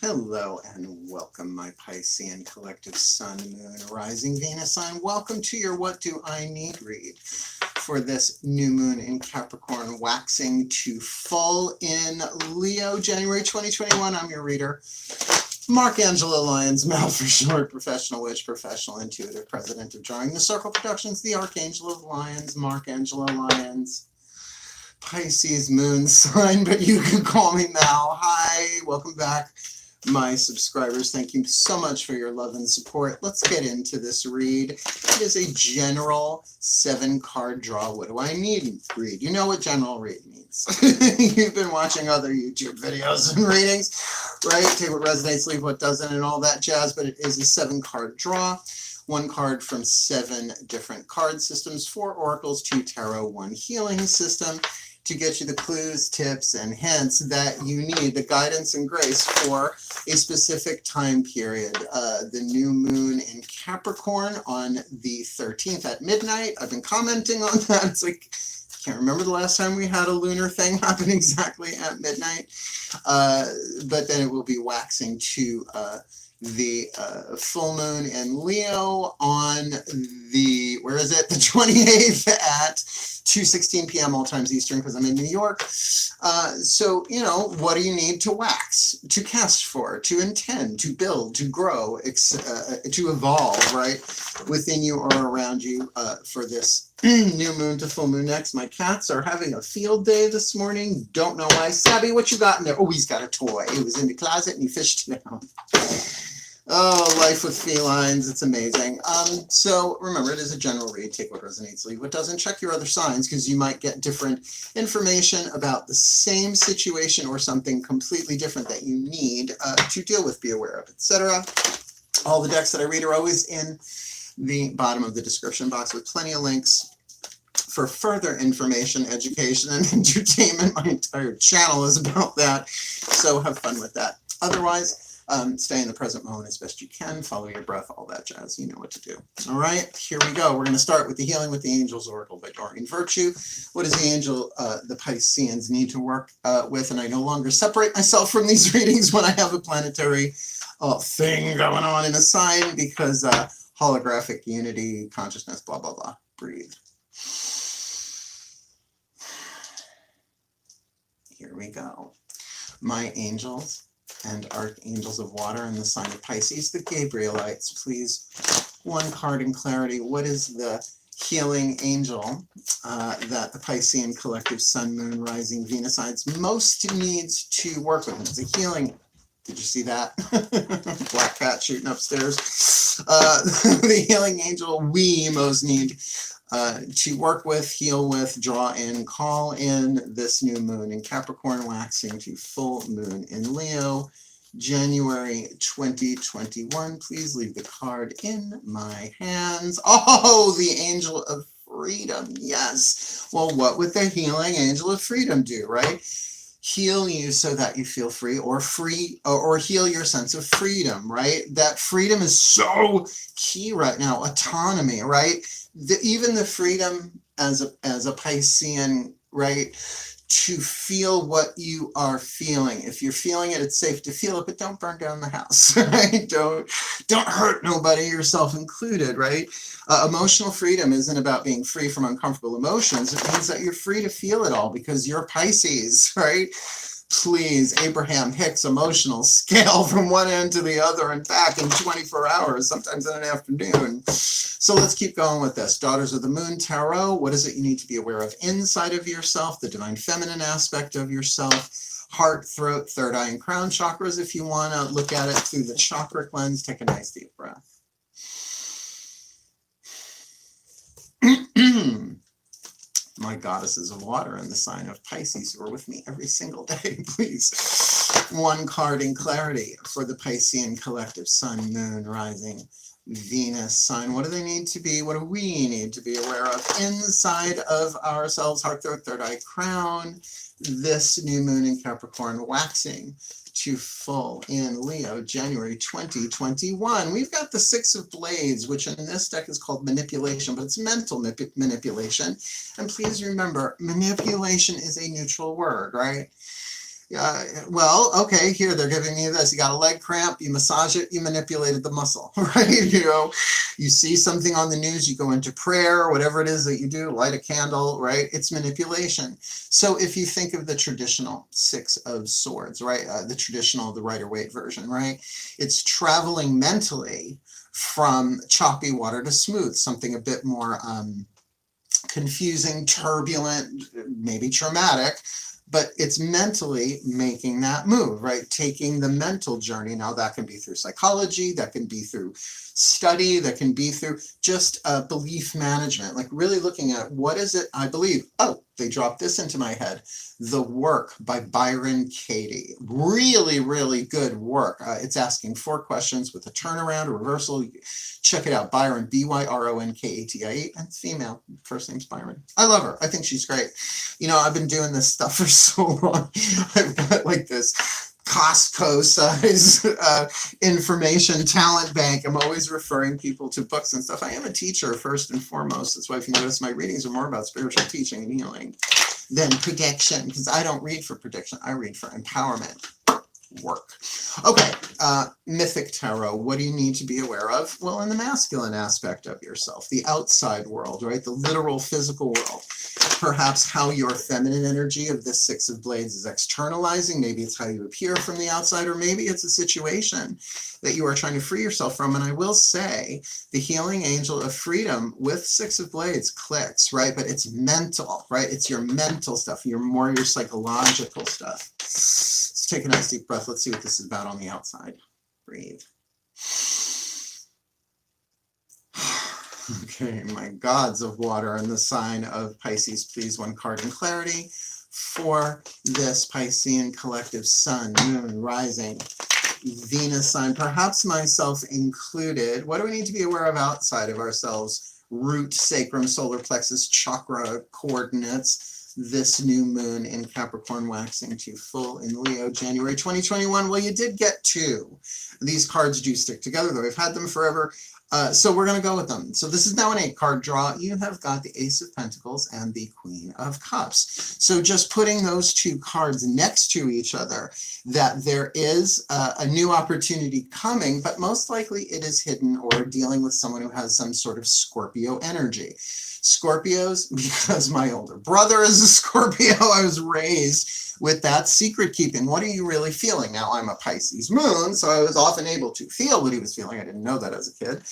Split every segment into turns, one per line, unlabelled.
Hello and welcome, my Piscean collective Sun, Moon, Rising, Venus sign. Welcome to your What Do I Need read for this new moon in Capricorn, waxing to full in Leo, January 2021. I'm your reader, Mark Angelo Lyons, Mal for short, professional witch, professional intuitive, president of Drawing the Circle Productions, the Archangel of Lyons, Mark Angelo Lyons. Pisces moon sign, but you can call me Mal. Hi, welcome back, my subscribers. Thank you so much for your love and support. Let's get into this read. It is a general 7-card draw. What do I need read? You know what general read means. You've been watching other YouTube videos and readings, right? Take what resonates, leave what doesn't, and all that jazz, but it is a 7-card draw. 1 card from 7 different card systems, 4 oracles, 2 tarot, 1 healing system, to get you the clues, tips, and hints that you need, the guidance and grace for a specific time period. The new moon in Capricorn on the 13th at midnight. I've been commenting on that. It's like, I can't remember the last time we had a lunar thing happen exactly at midnight. But then it will be waxing to the full moon in Leo on the, where is it? The 28th at 2:16 p.m. all times Eastern, because I'm in New York. So, you know, what do you need to wax, to cast for, to intend, to build, to grow, to evolve, right, within you or around you for this new moon to full moon next? My cats are having a field day this morning. Don't know why. Sabby, what you got in there? Oh, he's got a toy. He was in the closet and he fished it out. Oh, life with felines, it's amazing. So remember, it is a general read. Take what resonates, leave what doesn't. Check your other signs, because you might get different information about the same situation or something completely different that you need to deal with, be aware of, etc. All the decks that I read are always in the bottom of the description box with plenty of links for further information, education, and entertainment. My entire channel is about that, so have fun with that. Otherwise, stay in the present moment as best you can. Follow your breath, all that jazz. You know what to do. All right, here we go. We're going to start with the Healing with the Angels Oracle by Doreen Virtue. What does the angel, the Pisceans, need to work with? And I no longer separate myself from these readings when I have a planetary thing going on in a sign, because holographic unity, consciousness, blah, blah, blah. Breathe. Here we go. My angels and archangels of water in the sign of Pisces, the Gabrielites, please. 1 card in clarity. What is the healing angel that the Piscean collective Sun, Moon, Rising, Venus signs most needs to work with? And it's a healing. Did you see that? Black cat shooting upstairs. The healing angel we most need to work with, heal with, draw in, call in this new moon in Capricorn, waxing to full moon in Leo, January 2021. Please leave the card in my hands. Oh, the angel of freedom. Yes. Well, what would the healing angel of freedom do, right? Heal you so that you feel free, or heal your sense of freedom, right? That freedom is so key right now. Autonomy, right? Even the freedom as a Piscean, right, to feel what you are feeling. If you're feeling it, it's safe to feel it, but don't burn down the house, right? Don't hurt nobody, yourself included, right? Emotional freedom isn't about being free from uncomfortable emotions. It means that you're free to feel it all, because you're Pisces, right? Please, Abraham Hicks emotional scale from one end to the other and back in 24 hours, sometimes in an afternoon. So let's keep going with this. Daughters of the Moon Tarot. What is it you need to be aware of inside of yourself? The divine feminine aspect of yourself. Heart, throat, third eye, and crown chakras. If you want to look at it through the chakra lens, take a nice deep breath. My goddesses of water in the sign of Pisces, who are with me every single day, please. 1 card in clarity for the Piscean collective Sun, Moon, Rising, Venus sign. What do they need to be? What do we need to be aware of inside of ourselves? Heart, throat, third eye, crown. This new moon in Capricorn, waxing to full in Leo, January 2021. We've got the 6 of Blades, which in this deck is called manipulation, but it's mental manipulation. And please remember, manipulation is a neutral word, right? Well, okay, here they're giving you this. You got a leg cramp, you massage it, you manipulated the muscle, right? You know, you see something on the news, you go into prayer, whatever it is that you do, light a candle, right? It's manipulation. So if you think of the traditional Six of Swords, right? The traditional, the Rider-Waite version, right? It's traveling mentally from choppy water to smooth, something a bit more confusing, turbulent, maybe traumatic, but it's mentally making that move, right? Taking the mental journey. Now that can be through psychology, that can be through study, that can be through just belief management, like really looking at what is it I believe. Oh, they dropped this into my head. The Work by Byron Katie. Really, really good work. It's asking 4 questions with a turnaround, a reversal. Check it out. Byron, B-Y-R-O-N-K-A-T-I-E, and it's female. First name's Byron. I love her. I think she's great. You know, I've been doing this stuff for so long. I've got like this Costco size information talent bank. I'm always referring people to books and stuff. I am a teacher first and foremost. That's why if you notice my readings are more about spiritual teaching and healing than prediction, because I don't read for prediction. I read for empowerment work. Okay, Mythic Tarot, what do you need to be aware of? Well, in the masculine aspect of yourself, the outside world, right? The literal physical world. Perhaps how your feminine energy of this Six of Blades is externalizing. Maybe it's how you appear from the outside, or maybe it's a situation that you are trying to free yourself from. And I will say the healing angel of freedom with Six of Blades clicks, right? But it's mental, right? It's your mental stuff, your psychological stuff. Let's take a nice deep breath. Let's see what this is about on the outside. Breathe. Okay, my gods of water and the sign of Pisces, please, 1 card in clarity for this Piscean collective sun, moon, rising, Venus sign, perhaps myself included. What do we need to be aware of outside of ourselves? Root, sacrum, solar plexus, chakra coordinates. This new moon in Capricorn waxing to full in Leo, January 2021. Well, you did get 2. These cards do stick together, though. I've had them forever. So we're going to go with them. So this is now an 8-card draw. You have got the Ace of Pentacles and the Queen of Cups. So just putting those 2 cards next to each other, that there is a new opportunity coming, but most likely it is hidden or dealing with someone who has some sort of Scorpio energy. Scorpios, because my older brother is a Scorpio, I was raised with that secret keeping. What are you really feeling? Now, I'm a Pisces moon, so I was often able to feel what he was feeling. I didn't know that as a kid.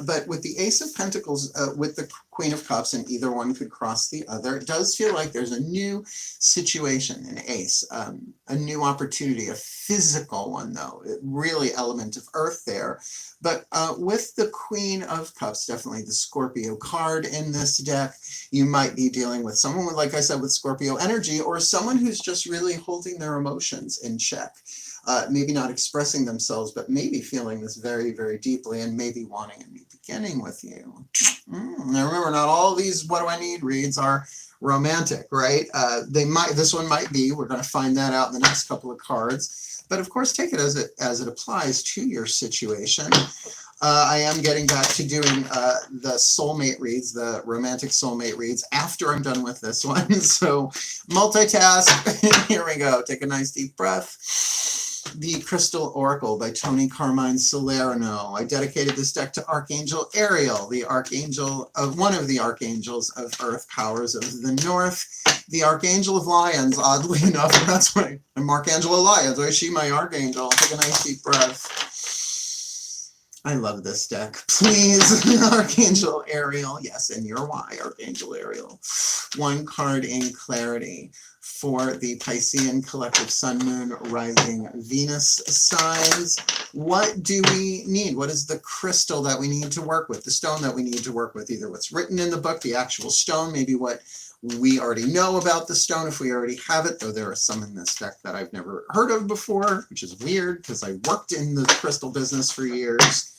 But with the Ace of Pentacles, with the Queen of Cups, and either one could cross the other, it does feel like there's a new situation, an ace, a new opportunity, a physical one, though. Really element of earth there. But with the Queen of Cups, definitely the Scorpio card in this deck, you might be dealing with someone with, like I said, with Scorpio energy, or someone who's just really holding their emotions in check. Maybe not expressing themselves, but maybe feeling this very, very deeply, and maybe wanting a new beginning with you. Now remember, not all these what do I need reads are romantic, right? This one might be. We're going to find that out in the next couple of cards. But of course, take it as it applies to your situation. I am getting back to doing the soulmate reads, the romantic soulmate reads, after I'm done with this one. So multitask. Here we go. Take a nice deep breath. The Crystal Oracle by Tony Carmine Salerno. I dedicated this deck to Archangel Ariel, the archangel of one of the archangels of Earth powers of the North, the Archangel of Lyons. Oddly enough, that's why I'm Archangel of Lyons. Is she my archangel? Take a nice deep breath. I love this deck. Please, Archangel Ariel. Yes, and you're why, Archangel Ariel. 1 card in clarity for the Piscean collective sun, moon, rising, Venus signs. What do we need? What is the crystal that we need to work with? The stone that we need to work with, either what's written in the book, the actual stone, maybe what we already know about the stone if we already have it, though there are some in this deck that I've never heard of before, which is weird because I worked in the crystal business for years.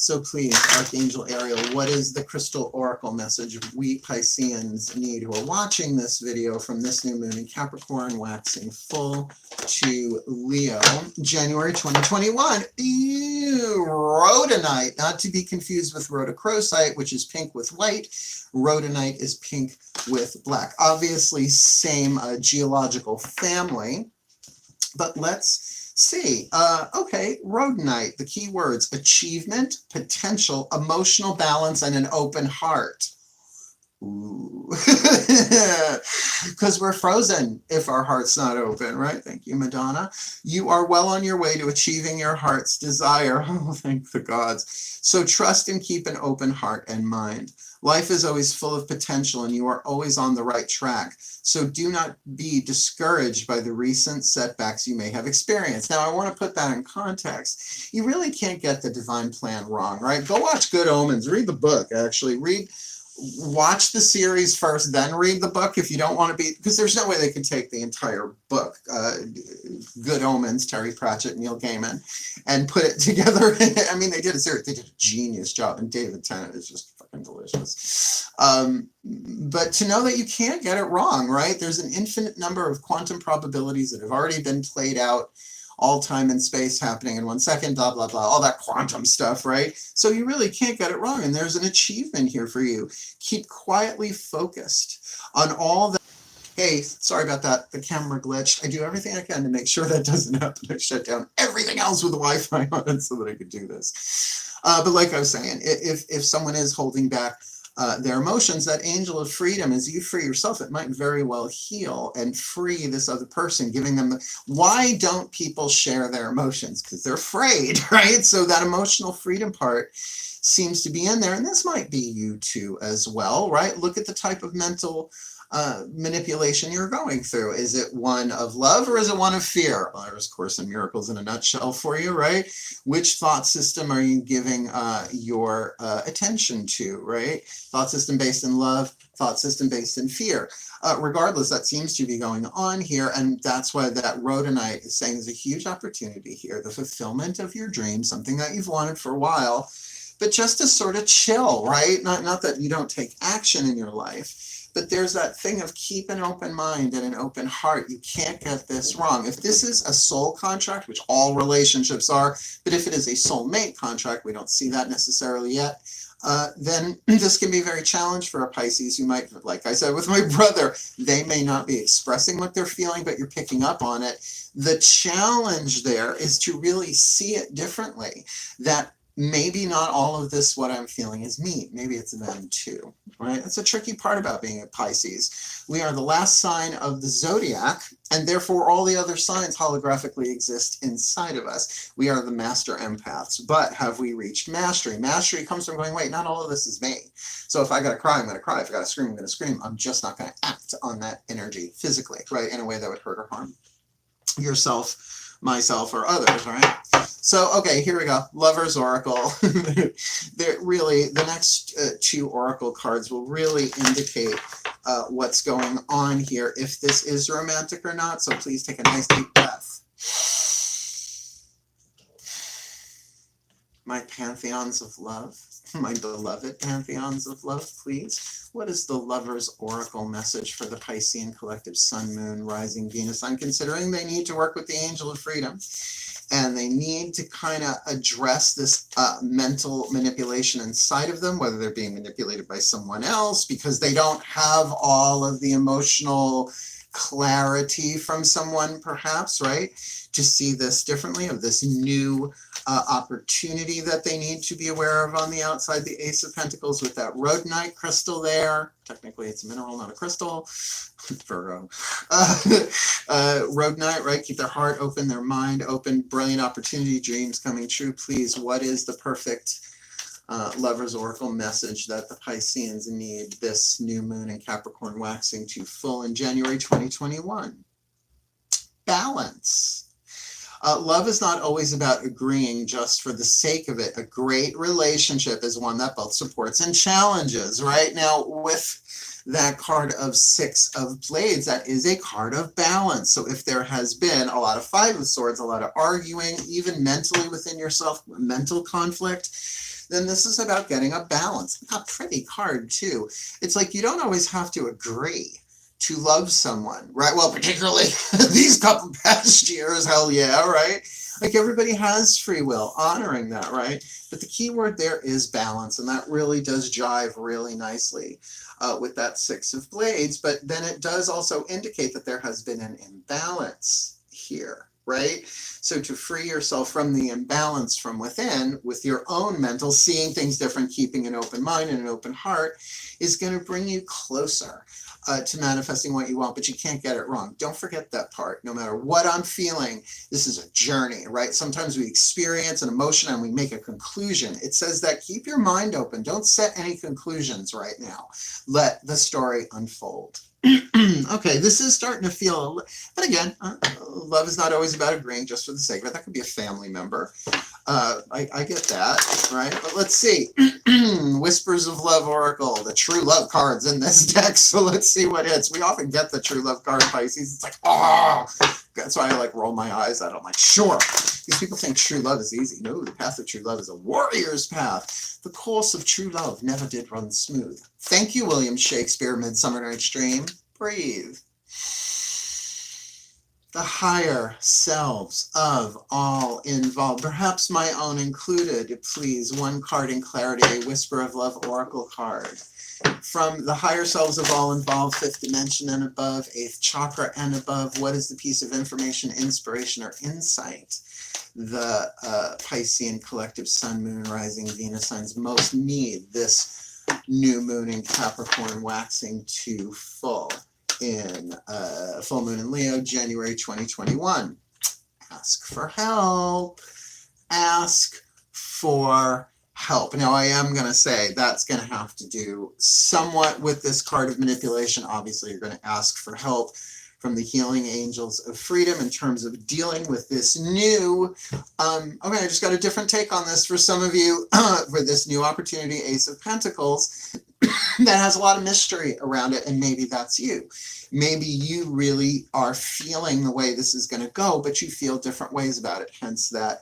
So please, Archangel Ariel, what is the crystal oracle message we Pisceans need who are watching this video from this new moon in Capricorn, waxing full to Leo, January 2021? Ew, rhodonite, not to be confused with rhodochrosite, which is pink with white. Rhodonite is pink with black. Obviously, same geological family, but let's see. Okay, rhodonite, the key words: achievement, potential, emotional balance, and an open heart. Ooh. Because we're frozen if our heart's not open, right? Thank you, Madonna. You are well on your way to achieving your heart's desire. Oh, thank the gods. So trust and keep an open heart and mind. Life is always full of potential and you are always on the right track. So do not be discouraged by the recent setbacks you may have experienced. Now, I want to put that in context. You really can't get the divine plan wrong, right? Go watch Good Omens. Read the book, actually. Watch the series first, then read the book if you don't want to be, because there's no way they can take the entire book, Good Omens, Terry Pratchett, Neil Gaiman, and put it together. I mean, they did a series, they did a genius job, and David Tennant is just fucking delicious. But to know that you can't get it wrong, right? There's an infinite number of quantum probabilities that have already been played out, all time and space happening in 1 second, blah, blah, blah, all that quantum stuff, right? So you really can't get it wrong, and there's an achievement here for you. Keep quietly focused on all that. Hey, sorry about that, the camera glitched. I do everything I can to make sure that doesn't happen. I shut down everything else with the Wi-Fi on it so that I could do this. But like I was saying, if someone is holding back their emotions, that angel of freedom, as you free yourself, it might very well heal and free this other person, giving them why don't people share their emotions? Because they're afraid, right? So that emotional freedom part seems to be in there, and this might be you too as well, right? Look at the type of mental manipulation you're going through. Is it one of love or is it one of fear? Well, there's Course in Miracles in a nutshell for you, right? Which thought system are you giving your attention to, right? Thought system based in love, thought system based in fear. Regardless, that seems to be going on here, and that's why that rhodonite is saying there's a huge opportunity here, the fulfillment of your dreams, something that you've wanted for a while, but just to sort of chill, right? Not that you don't take action in your life, but there's that thing of keep an open mind and an open heart. You can't get this wrong. If this is a soul contract, which all relationships are, but if it is a soulmate contract, we don't see that necessarily yet, then this can be very challenging for a Pisces who might, like I said with my brother, they may not be expressing what they're feeling, but you're picking up on it. The challenge there is to really see it differently, that maybe not all of this, what I'm feeling, is me. Maybe it's them too, right? That's a tricky part about being a Pisces. We are the last sign of the zodiac, and therefore all the other signs holographically exist inside of us. We are the master empaths, but have we reached mastery? Mastery comes from going, wait, not all of this is me. So if I gotta cry, I'm gonna cry. If I gotta scream, I'm gonna scream. I'm just not gonna act on that energy physically, right? In a way that would hurt or harm yourself, myself, or others, right? So, okay, here we go. Lover's Oracle. Really, the next two Oracle cards will really indicate what's going on here, if this is romantic or not. So please take a nice deep breath. My pantheons of love, my beloved pantheons of love, please. What is the Lover's Oracle message for the Piscean collective Sun, Moon, Rising, Venus? I'm considering they need to work with the Angel of Freedom, and they need to kind of address this mental manipulation inside of them, whether they're being manipulated by someone else because they don't have all of the emotional clarity from someone, perhaps, right? To see this differently, of this new opportunity that they need to be aware of on the outside. The Ace of Pentacles with that rhodonite crystal there. Technically, it's a mineral, not a crystal. Virgo. Rhodonite, right? Keep their heart open, their mind open. Brilliant opportunity, dreams coming true. Please, what is the perfect Lover's Oracle message that the Pisceans need this new moon in Capricorn waxing to full in January 2021? Balance. Love is not always about agreeing just for the sake of it. A great relationship is one that both supports and challenges, right? Now, with that card of Six of Blades, that is a card of balance. So if there has been a lot of Five of Swords, a lot of arguing, even mentally within yourself, mental conflict, then this is about getting a balance. A pretty card too. It's like you don't always have to agree to love someone, right? Well, particularly these couple past years, hell yeah, right? Like everybody has free will, honoring that, right? But the key word there is balance, and that really does jive really nicely with that Six of Blades. But then it does also indicate that there has been an imbalance here, right? So to free yourself from the imbalance from within with your own mental, seeing things different, keeping an open mind and an open heart is going to bring you closer to manifesting what you want, but you can't get it wrong. Don't forget that part. No matter what I'm feeling, this is a journey, right? Sometimes we experience an emotion and we make a conclusion. It says that keep your mind open. Don't set any conclusions right now. Let the story unfold. Okay, this is starting to feel, but again, love is not always about agreeing just for the sake of it. That could be a family member. I get that, right? But let's see. Whispers of Love Oracle, the true love cards in this deck. So let's see what hits. We often get the true love card, Pisces. It's like, oh, that's why I like roll my eyes at it. I'm like, sure. These people think true love is easy. No, the path of true love is a warrior's path. The course of true love never did run smooth. Thank you, William Shakespeare, Midsummer Night's Dream. Breathe. The higher selves of all involved, perhaps my own included, please. One card in clarity, a Whisper of Love Oracle card. From the higher selves of all involved, 5th dimension and above, 8th chakra and above, what is the piece of information, inspiration, or insight the Piscean collective Sun, Moon, Rising, Venus signs most need this new moon in Capricorn waxing to full in full moon in Leo, January 2021. Ask for help. Ask for help. Now, I am going to say that's going to have to do somewhat with this card of manipulation. Obviously, you're going to ask for help from the healing angels of freedom in terms of dealing with this new, okay, I just got a different take on this for some of you, for this new opportunity, Ace of Pentacles, that has a lot of mystery around it, and maybe that's you. Maybe you really are feeling the way this is going to go, but you feel different ways about it, hence that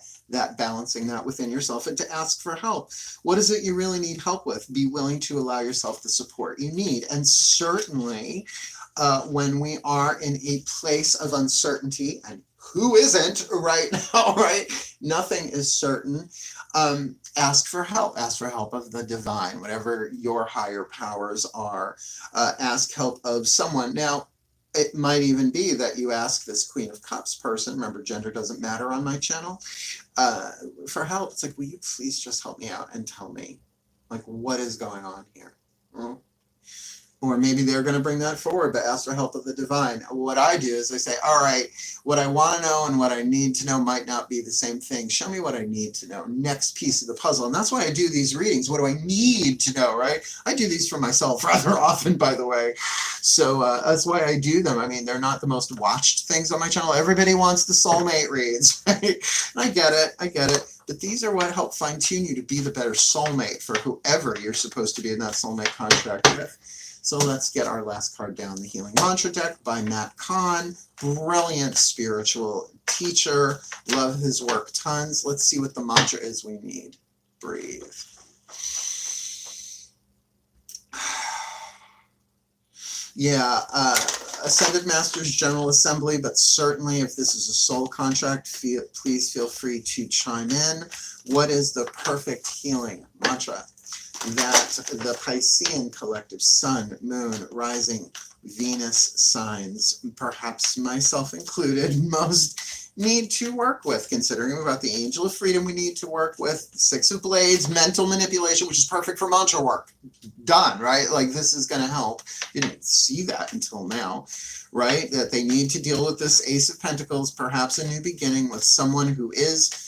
balancing that within yourself, and to ask for help. What is it you really need help with? Be willing to allow yourself the support you need. And certainly when we are in a place of uncertainty, and who isn't right now, right? Nothing is certain. Ask for help. Ask for help of the divine, whatever your higher powers are. Ask help of someone. Now, it might even be that you ask this Queen of Cups person, remember gender doesn't matter on my channel, for help. It's like, will you please just help me out and tell me, like, what is going on here? Or maybe they're going to bring that forward, but ask for help of the divine. What I do is I say, all right, what I want to know and what I need to know might not be the same thing. Show me what I need to know. Next piece of the puzzle. And that's why I do these readings. What do I need to know, right? I do these for myself rather often, by the way. So that's why I do them. I mean, they're not the most watched things on my channel. Everybody wants the soulmate reads, right? I get it. I get it. But these are what help fine-tune you to be the better soulmate for whoever you're supposed to be in that soulmate contract with. So let's get our last card down, the Healing Mantra deck by Matt Kahn. Brilliant spiritual teacher. Love his work tons. Let's see what the mantra is we need. Breathe. Yeah, Ascended Masters General Assembly, but certainly if this is a soul contract, please feel free to chime in. What is the perfect healing mantra that the Piscean collective Sun, Moon, Rising, Venus signs, perhaps myself included, most need to work with, considering about the Angel of Freedom we need to work with, Six of Blades, mental manipulation, which is perfect for mantra work. Done, right? Like, this is going to help. You didn't see that until now, right? That they need to deal with this Ace of Pentacles, perhaps a new beginning with someone who is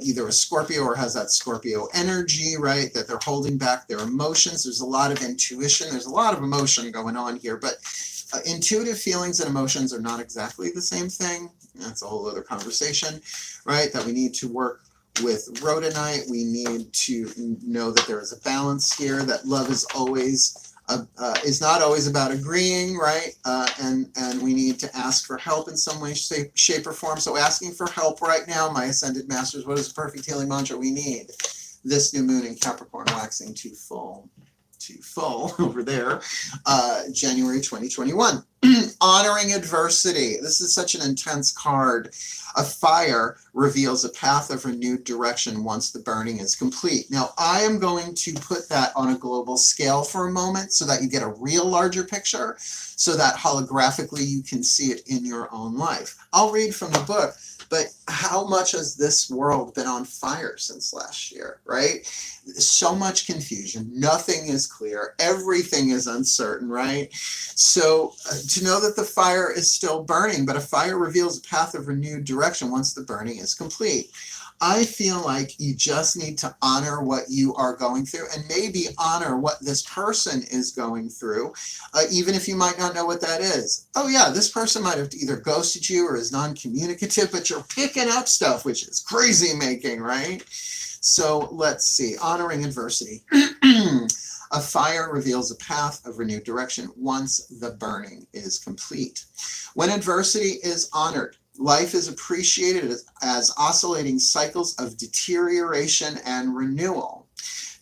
either a Scorpio or has that Scorpio energy, right? That they're holding back their emotions. There's a lot of intuition. There's a lot of emotion going on here, but intuitive feelings and emotions are not exactly the same thing. That's a whole other conversation, right? That we need to work with rhodonite. We need to know that there is a balance here, that love is always is not always about agreeing, right? And we need to ask for help in some way, shape, or form. So asking for help right now, my Ascended Masters, what is the perfect healing mantra we need? this new moon in Capricorn waxing to full over there, January 2021. Honoring adversity. This is such an intense card. A fire reveals a path of renewed direction once the burning is complete. Now, I am going to put that on a global scale for a moment so that you get a real larger picture, so that holographically you can see it in your own life. I'll read from the book, but how much has this world been on fire since last year, right? So much confusion. Nothing is clear. Everything is uncertain, right? So to know that the fire is still burning, but a fire reveals a path of renewed direction once the burning is complete. I feel like you just need to honor what you are going through, and maybe honor what this person is going through, even if you might not know what that is. Oh yeah, this person might have either ghosted you or is non-communicative, but you're picking up stuff, which is crazy making, right? So let's see, honoring adversity. A fire reveals a path of renewed direction once the burning is complete. When adversity is honored, life is appreciated as oscillating cycles of deterioration and renewal.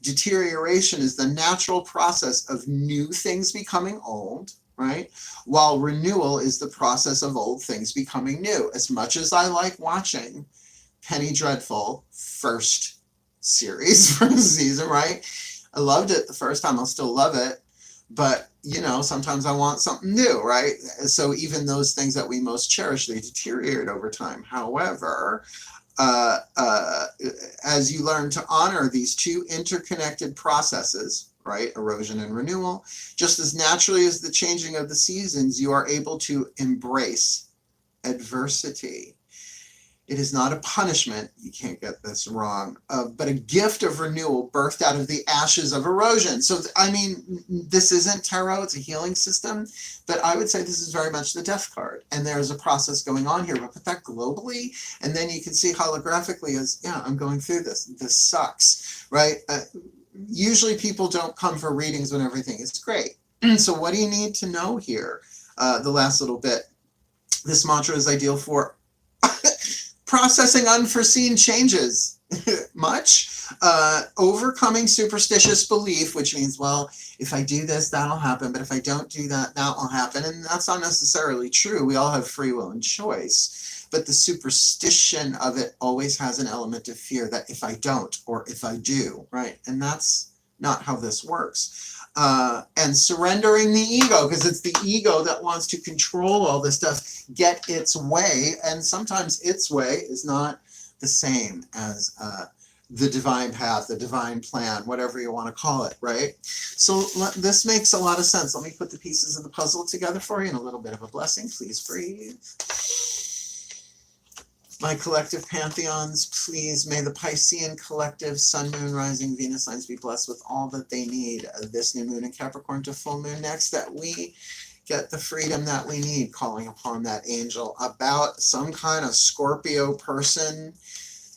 Deterioration is the natural process of new things becoming old, right? While renewal is the process of old things becoming new. As much as I like watching Penny Dreadful first series, first season, right? I loved it the first time, I'll still love it. But, you know, sometimes I want something new, right? So even those things that we most cherish, they deteriorate over time. However, as you learn to honor these two interconnected processes, right, erosion and renewal, just as naturally as the changing of the seasons, you are able to embrace adversity. It is not a punishment, you can't get this wrong, but a gift of renewal birthed out of the ashes of erosion. So, I mean, this isn't tarot, it's a healing system, but I would say this is very much the death card. And there's a process going on here, but put that globally, and then you can see holographically as, yeah, I'm going through this. This sucks, right? Usually people don't come for readings when everything is great. So what do you need to know here? The last little bit. This mantra is ideal for processing unforeseen changes. Overcoming superstitious belief, which means, well, if I do this, that'll happen, but if I don't do that, that will happen. And that's not necessarily true. We all have free will and choice, but the superstition of it always has an element of fear that if I don't, or if I do, right? And that's not how this works. And surrendering the ego, because it's the ego that wants to control all this stuff, get its way, and sometimes its way is not the same as the divine path, the divine plan, whatever you want to call it, right? So this makes a lot of sense. Let me put the pieces of the puzzle together for you in a little bit of a blessing. Please breathe. My collective pantheons, please may the Piscean collective sun, moon, rising, Venus signs be blessed with all that they need this new moon in Capricorn to full moon next, that we get the freedom that we need, calling upon that angel about some kind of Scorpio person,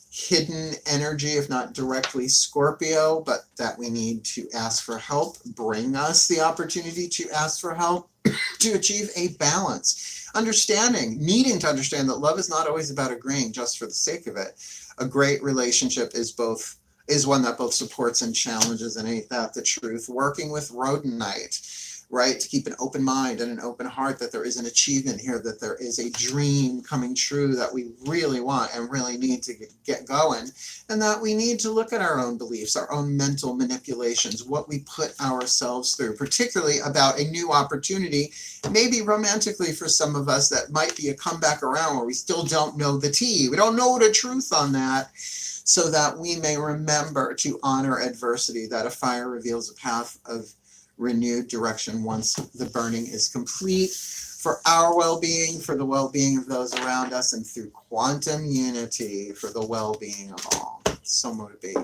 hidden energy, if not directly Scorpio, but that we need to ask for help. Bring us the opportunity to ask for help to achieve a balance. Understanding, needing to understand that love is not always about agreeing just for the sake of it. A great relationship is one that both supports and challenges, and ain't that the truth? Working with Rhodonite, right? To keep an open mind and an open heart, that there is an achievement here, that there is a dream coming true that we really want and really need to get going, and that we need to look at our own beliefs, our own mental manipulations, what we put ourselves through, particularly about a new opportunity, maybe romantically for some of us, that might be a comeback around where we still don't know the tea. We don't know the truth on that, so that we may remember to honor adversity, that a fire reveals a path of renewed direction once the burning is complete, for our well-being, for the well-being of those around us, and through quantum unity for the well-being of all. So mote it be,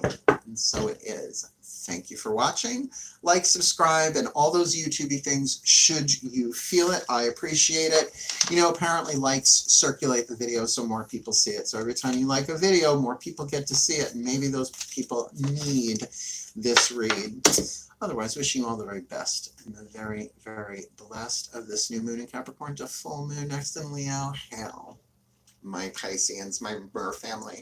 and so it is. Thank you for watching. Like, subscribe, and all those YouTubey things should you feel it. I appreciate it. You know, apparently likes circulate the video so more people see it. So every time you like a video, more people get to see it, and maybe those people need this read. Otherwise, wishing you all the very best and the very, very blessed of this new moon in Capricorn to full moon next in Leo. Hail, my Pisceans, my Burr family.